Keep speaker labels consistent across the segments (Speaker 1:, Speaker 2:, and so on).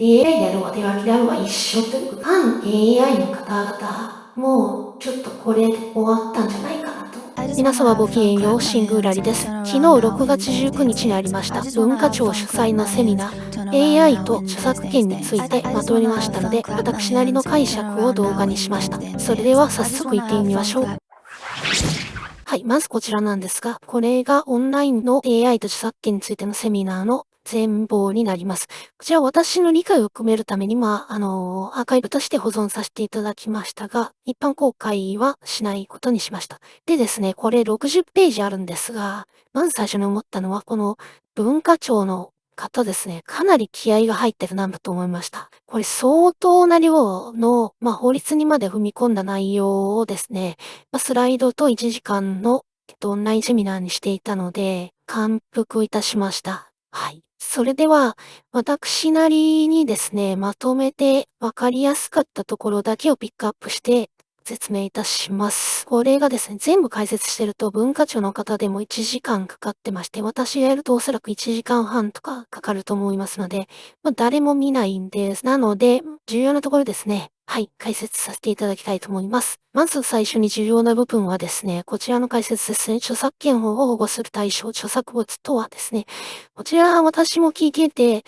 Speaker 1: AI であろうが手書きであろうが一緒ということ。反 AI の方々、もうちょっとこれで終わったんじゃないかなと。皆様ごきげんよう、シングーラリです。昨日6月19日にありました文化庁主催のセミナー、AI と著作権についてまとめましたので、私なりの解釈を動画にしました。それでは早速行ってみましょう。はい、まずこちらなんですが、これがオンラインの AI と著作権についてのセミナーの全貌になります。こちら私の理解を含めるために、アーカイブとして保存させていただきましたが、一般公開はしないことにしました。でですね、これ60ページあるんですが、まず最初に思ったのは、この文化庁の方ですね、かなり気合が入ってるなと思いました。これ相当な量の、法律にまで踏み込んだ内容をですね、スライドと1時間の、オンラインセミナーにしていたので、感服いたしました。はい。それでは、私なりにですね、まとめてわかりやすかったところだけをピックアップして説明いたします。これがですね、全部解説してると文化庁の方でも1時間かかってまして、私がやるとおそらく1時間半とかかかると思いますので、誰も見ないんです。なので、重要なところですね。はい、解説させていただきたいと思います。まず最初に重要な部分はですね、こちらの解説ですね。著作権法を保護する対象、著作物とはですね、こちら私も聞いてて、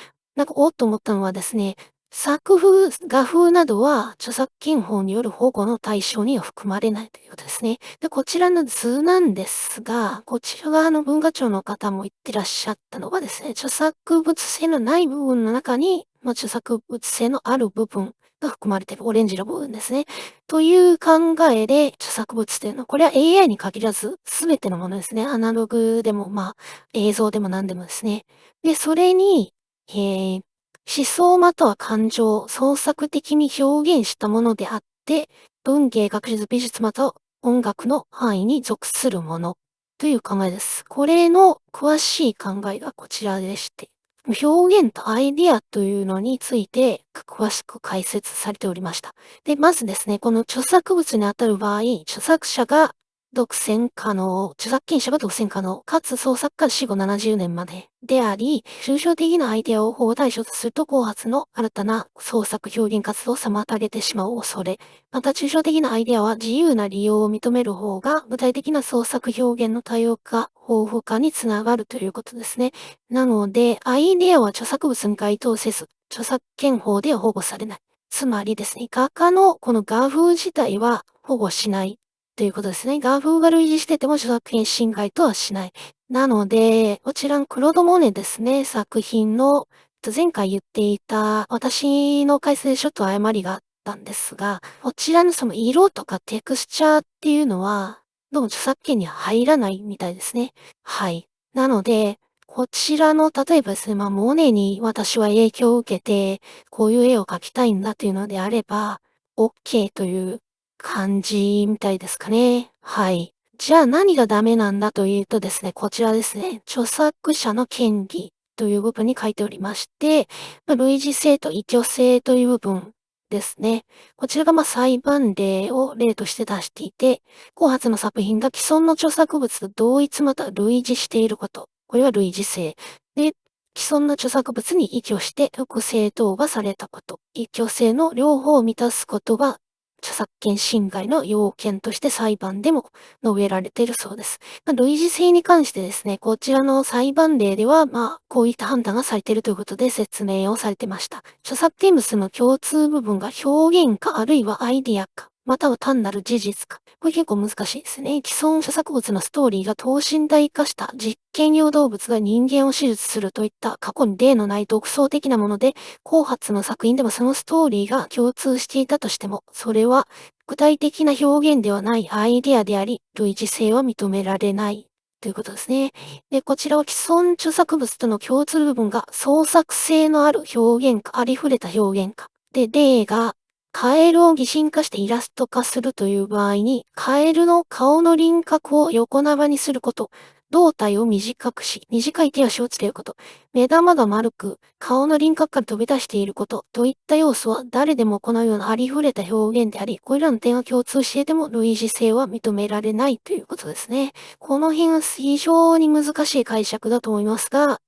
Speaker 1: おっと思ったのはですね、作風、画風などは著作権法による保護の対象には含まれないということですね。で、こちらの図なんですが、こちら側の文化庁の方も言ってらっしゃったのはですね、著作物性のない部分の中に、著作物性のある部分が含まれているオレンジの部分ですね。という考えで著作物というのは、これは AI に限らず、すべてのものですね。アナログでも、映像でも何でもですね。で、それに、思想または感情、創作的に表現したものであって、文芸、学術、美術または音楽の範囲に属するものという考えです。これの詳しい考えがこちらでして、表現とアイディアというのについて詳しく解説されておりました。で、まずですね、この著作物にあたる場合、著作者が独占可能、著作権者が独占可能、かつ創作から死後70年までであり、抽象的なアイデアを法対象とすると後発の新たな創作表現活動を妨げてしまう恐れ。また抽象的なアイデアは自由な利用を認める方が具体的な創作表現の多様化、豊富化につながるということですね。なので、アイデアは著作物に該当せず、著作権法では保護されない。つまりですね、画家のこの画風自体は保護しない。ということですね。画風が類似してても著作権侵害とはしない。なので、こちらのクロード・モネですね、作品の、前回言っていた、私の解説でちょっと誤りがあったんですが、こちらのその色とかテクスチャーっていうのは、どうも著作権に入らないみたいですね。はい。なので、こちらの、例えばですね、モネに私は影響を受けて、こういう絵を描きたいんだというのであれば、OK という感じみたいですかね。はい。じゃあ何がダメなんだというとですね、こちらですね。著作者の権利という部分に書いておりまして、類似性と異居性という部分ですね。こちらが裁判例を例として出していて、後発の作品が既存の著作物と同一または類似していること。これは類似性。で、既存の著作物に依拠して複製等がされたこと。異居性の両方を満たすことが著作権侵害の要件として裁判でも述べられているそうです。類似性に関してですね、こちらの裁判例では、こういった判断がされているということで説明をされてました。著作権物の共通部分が表現かあるいはアイディアか、または単なる事実か。これ結構難しいですね。既存著作物のストーリーが等身大化した実験用動物が人間を手術するといった過去に例のない独創的なもので、後発の作品でもそのストーリーが共通していたとしても、それは具体的な表現ではないアイデアであり、類似性は認められないということですね。で、こちらは既存著作物との共通部分が創作性のある表現か、ありふれた表現か。で、例が、カエルを擬人化してイラスト化するという場合に、カエルの顔の輪郭を横長にすること、胴体を短くし、短い手足をつけること、目玉が丸く、顔の輪郭から飛び出していることといった要素は誰でも行うようなありふれた表現であり、これらの点は共通していても類似性は認められないということですね。この辺は非常に難しい解釈だと思いますが、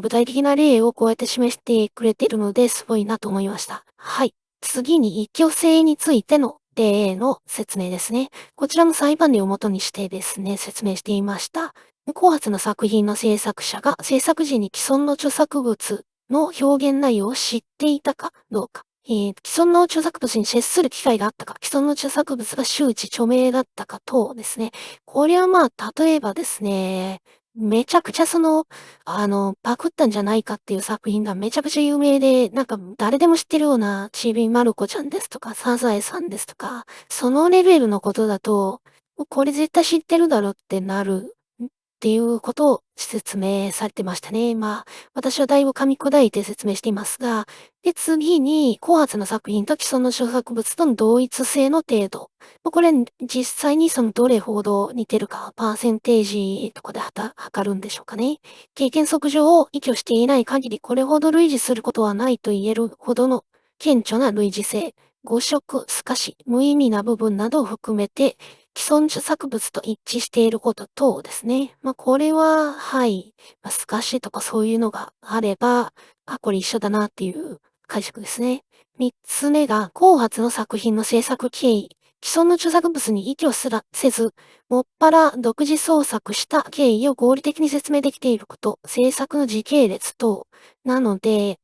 Speaker 1: 具体的な例をこうやって示してくれているので、すごいなと思いました。はい。次に、一挙性についての例の説明ですね。こちらの裁判例を元にしてですね、説明していました。後発の作品の制作者が制作時に既存の著作物の表現内容を知っていたかどうか。既存の著作物に接する機会があったか、既存の著作物が周知著名だったか等ですね。これはまあ、例えばですね、めちゃくちゃパクったんじゃないかっていう作品がめちゃくちゃ有名で、なんか誰でも知ってるようなちびまる子ちゃんですとか、サザエさんですとか、そのレベルのことだと、これ絶対知ってるだろってなるっていうことを説明されてましたね。まあ、私はだいぶ噛み砕いて説明していますが、で、次に、後発の作品と既存の著作物との同一性の程度。これ、実際にそのどれほど似てるか、パーセンテージとかで測るんでしょうかね。経験則上を依拠していない限り、これほど類似することはないと言えるほどの顕著な類似性、誤色、透かし、無意味な部分などを含めて、既存著作物と一致していること等ですね。これは、はい。透かしとかそういうのがあれば、これ一緒だなっていう解釈ですね。三つ目が、後発の作品の制作経緯。既存の著作物に依拠すらせず、もっぱら独自創作した経緯を合理的に説明できていること、制作の時系列等。なので、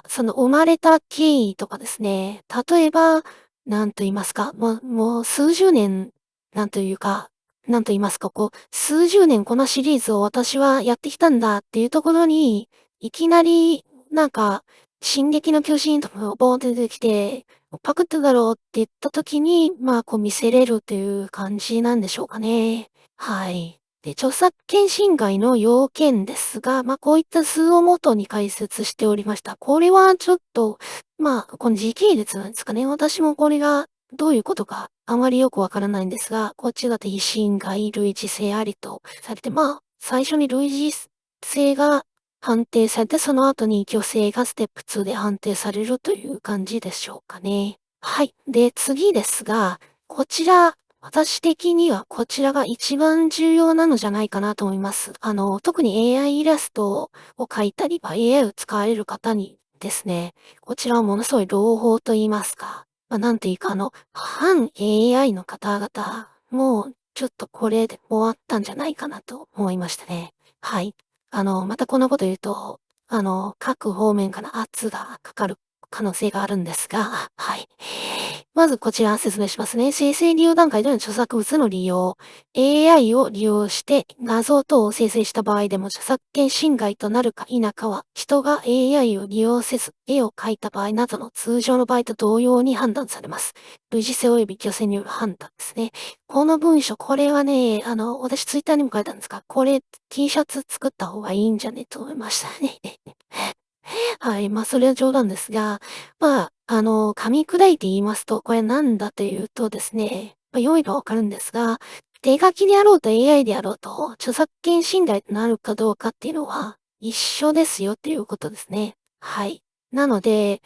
Speaker 1: その生まれた経緯とかですね。例えば、なんと言いますか、もう数十年なんというか、なんと言いますか、数十年このシリーズを私はやってきたんだっていうところに、いきなり、進撃の巨人とかがボーンって出てきて、パクってだろうって言った時に、見せれるっていう感じなんでしょうかね。はい。で、著作権侵害の要件ですが、こういった数を元に解説しておりました。これはちょっと、この時系列なんですかね。私もこれがどういうことかあまりよくわからないんですが、こっちだと維新外類似性ありとされて、最初に類似性が判定されて、その後に虚勢がステップ2で判定されるという感じでしょうかね。はい。で、次ですが、こちら、私的にはこちらが一番重要なのじゃないかなと思います。特に AI イラストを描いたり、AI を使われる方にですね、こちらはものすごい朗報と言いますか、なんていうか反 AI の方々も、ちょっとこれで終わったんじゃないかなと思いましたね。はい。またこんなこと言うと、各方面から圧がかかる可能性があるんですが、はい。まずこちら説明しますね。生成利用段階での著作物の利用。AI を利用して画像等を生成した場合でも著作権侵害となるか否かは、人が AI を利用せず絵を描いた場合などの通常の場合と同様に判断されます。類似性及び虚勢による判断ですね。この文章、これはね、私ツイッターにも書いたんですが、これ T シャツ作った方がいいんじゃねと思いましたね。はい。それは冗談ですが、噛み砕いて言いますと、これなんだというとですね、用意がわかるんですが、手書きであろうと AI であろうと、著作権侵害となるかどうかっていうのは一緒ですよっていうことですね。はい。なので、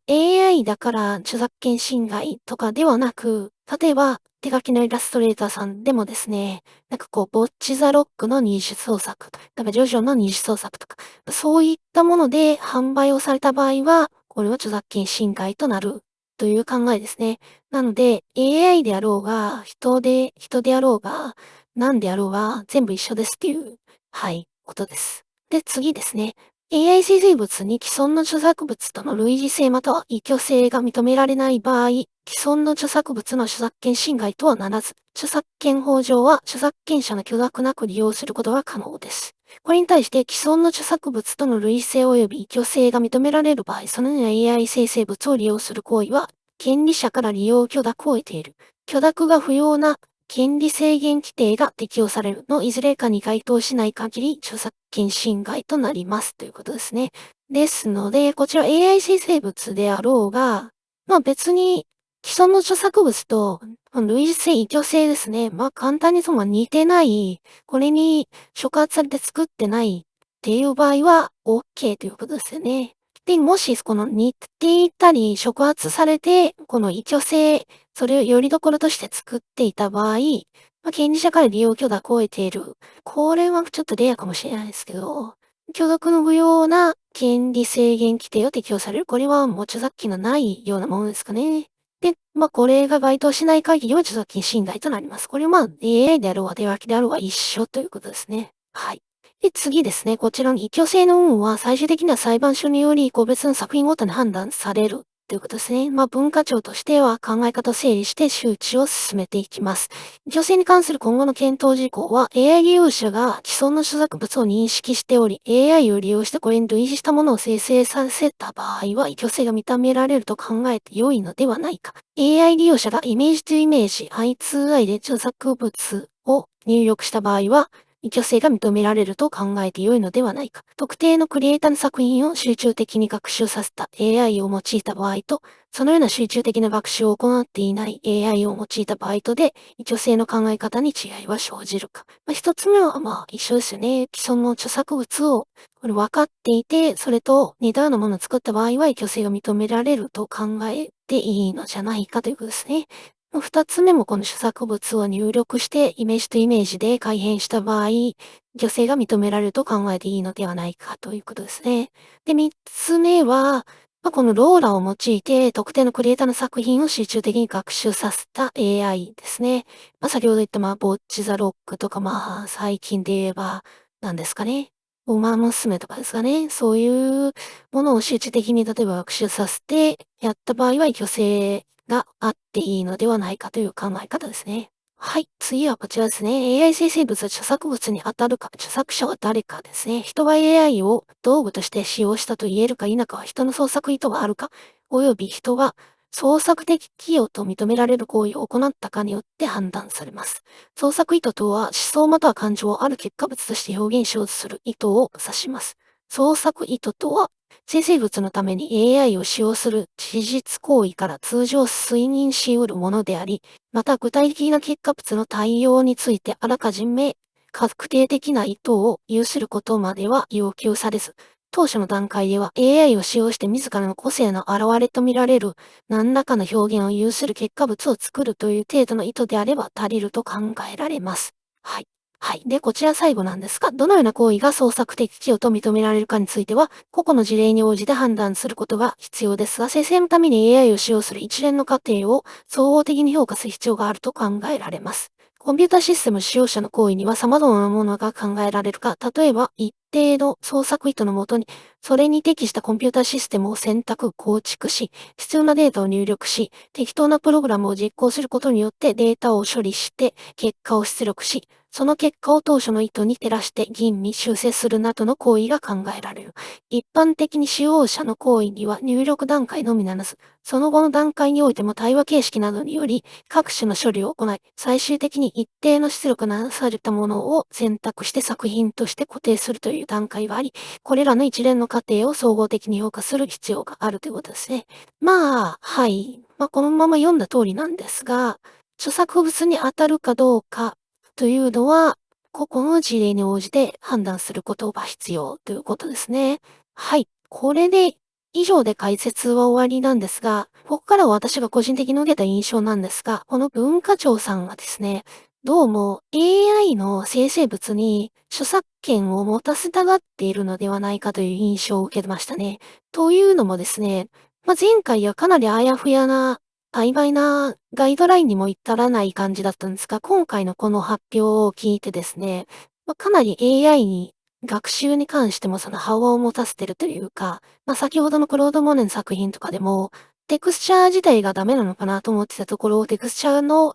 Speaker 1: AI だから著作権侵害とかではなく、例えば、手書きのイラストレーターさんでもですね、ボッチザロックの二次創作とか、ジョジョの二次創作とか、そういったもので販売をされた場合は、これは著作権侵害となるという考えですね。なので、AI であろうが、人であろうが、何であろうが、全部一緒ですっていう、はい、ことです。で、次ですね。AI 生成物に既存の著作物との類似性または異居性が認められない場合、既存の著作物の著作権侵害とはならず、著作権法上は著作権者の許諾なく利用することが可能です。これに対して既存の著作物との類似性及び異居性が認められる場合、そのような AI 生成物を利用する行為は、権利者から利用許諾を得ている。許諾が不要な権利制限規定が適用されるのいずれかに該当しない限り著作権侵害となりますということですね。ですので、こちら AI 生成物であろうが、別に既存の著作物と類似性、異居性ですね。簡単に似てない、これに触発されて作ってないっていう場合は OK ということですよね。で、もしこの似ていたり触発されて、この異居性、それをよりどころとして作っていた場合、権利者から利用許諾を得ている。これはちょっとレアかもしれないですけど、許諾の不要な権利制限規定を適用される。これはもう著作権がないようなものですかね。で、これが該当しない限りは著作権侵害となります。これはAI であるわ、手書きであるわ一緒ということですね。はい。で、次ですね。こちらの違挙性の有無は最終的には裁判所により個別の作品ごとに判断されるということですね。文化庁としては考え方を整理して周知を進めていきます。女性に関する今後の検討事項は、AI 利用者が既存の著作物を認識しており、AI を利用してこれに類似したものを生成させた場合は、違挙性が認められると考えて良いのではないか。AI 利用者がイメージとイメージ I2I で著作物を入力した場合は、違挙性が認められると考えて良いのではないか。特定のクリエイターの作品を集中的に学習させた AI を用いた場合と、そのような集中的な学習を行っていない AI を用いた場合とで、女性の考え方に違いは生じるか。一つ目は一緒ですよね。既存の著作物をこれ分かっていて、それと似たようなものを作った場合は、女性が認められると考えていいのじゃないかということですね。二つ目もこの著作物を入力してイメージとイメージで改変した場合、女性が認められると考えていいのではないかということですね。で、三つ目は、このローラを用いて特定のクリエイターの作品を集中的に学習させた AI ですね。先ほど言ったボッチザロックとか最近で言えば、何ですかね。ウマ娘とかですかね。そういうものを集中的に例えば学習させてやった場合は女性があっていいのではないかという考え方ですね。はい。次はこちらですね。AI 生成物は著作物に当たるか、著作者は誰かですね。人は AI を道具として使用したと言えるか否かは人の創作意図があるか、及び人が創作的寄与と認められる行為を行ったかによって判断されます。創作意図とは思想または感情をある結果物として表現しようとする意図を指します。創作意図とは生成物のために AI を使用する事実行為から通常推認し得るものであり、また具体的な結果物の対応についてあらかじめ確定的な意図を有することまでは要求されず、当初の段階では AI を使用して自らの個性の現れとみられる何らかの表現を有する結果物を作るという程度の意図であれば足りると考えられます。はい。はい。で、こちら最後なんですが、どのような行為が創作的寄与と認められるかについては、個々の事例に応じて判断することが必要ですが、生成のために AI を使用する一連の過程を総合的に評価する必要があると考えられます。コンピュータシステム使用者の行為には様々なものが考えられるが、例えば一定の創作意図のもとに、それに適したコンピュータシステムを選択、構築し、必要なデータを入力し、適当なプログラムを実行することによってデータを処理して、結果を出力し、その結果を当初の意図に照らして吟味修正するなどの行為が考えられる。一般的に使用者の行為には入力段階のみならず、その後の段階においても対話形式などにより各種の処理を行い、最終的に一定の出力なされたものを選択して作品として固定するという段階があり、これらの一連の過程を総合的に評価する必要があるということですね。はい。このまま読んだ通りなんですが、著作物に当たるかどうかというのは、個々の事例に応じて判断することが必要ということですね。はい。これで以上で解説は終わりなんですが、ここからは私が個人的に受けた印象なんですが、この文化庁さんはですね、どうも AI の生成物に著作権を持たせたがっているのではないかという印象を受けましたね。というのもですね、前回はかなりあやふやな曖昧なガイドラインにも至らない感じだったんですが、今回のこの発表を聞いてですね、かなり AI に学習に関してもその幅を持たせてるというか、先ほどのクロード・モネの作品とかでも、テクスチャー自体がダメなのかなと思ってたところを、テクスチャーの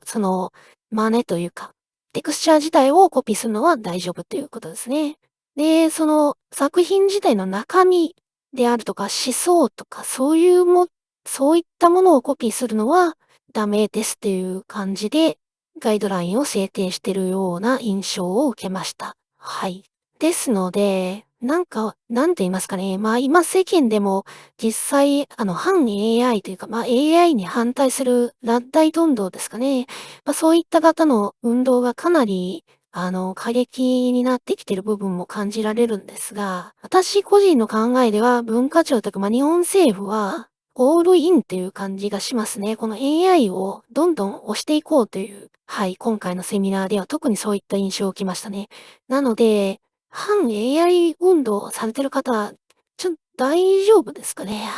Speaker 1: 真似というか、テクスチャー自体をコピーするのは大丈夫ということですね。で、その作品自体の中身であるとか思想とかそういったものをコピーするのはダメですっていう感じでガイドラインを制定しているような印象を受けました。はい。ですので、なんて言いますかね。今世間でも実際、反 AI というか、AI に反対するラッダイ運動ですかね。そういった方の運動がかなり、過激になってきている部分も感じられるんですが、私個人の考えでは文化庁というか、日本政府は、オールインっていう感じがしますね。この AI をどんどん押していこうという、はい、今回のセミナーでは特にそういった印象を受けましたね。なので、反 AI 運動をされてる方、大丈夫ですかね？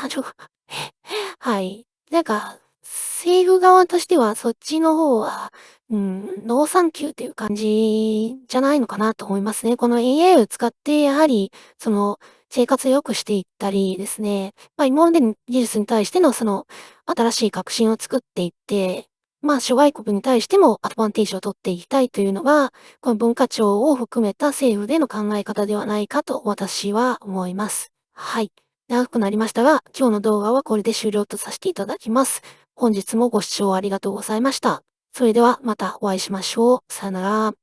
Speaker 1: はい。なんか、政府側としてはそっちの方は、ノーサンキューっていう感じじゃないのかなと思いますね。この AI を使って、やはり、生活を良くしていったりですね、今までの技術に対しての新しい革新を作っていって、諸外国に対してもアドバンテージを取っていきたいというのが、この文化庁を含めた政府での考え方ではないかと私は思います。はい。長くなりましたが、今日の動画はこれで終了とさせていただきます。本日もご視聴ありがとうございました。それではまたお会いしましょう。さよなら。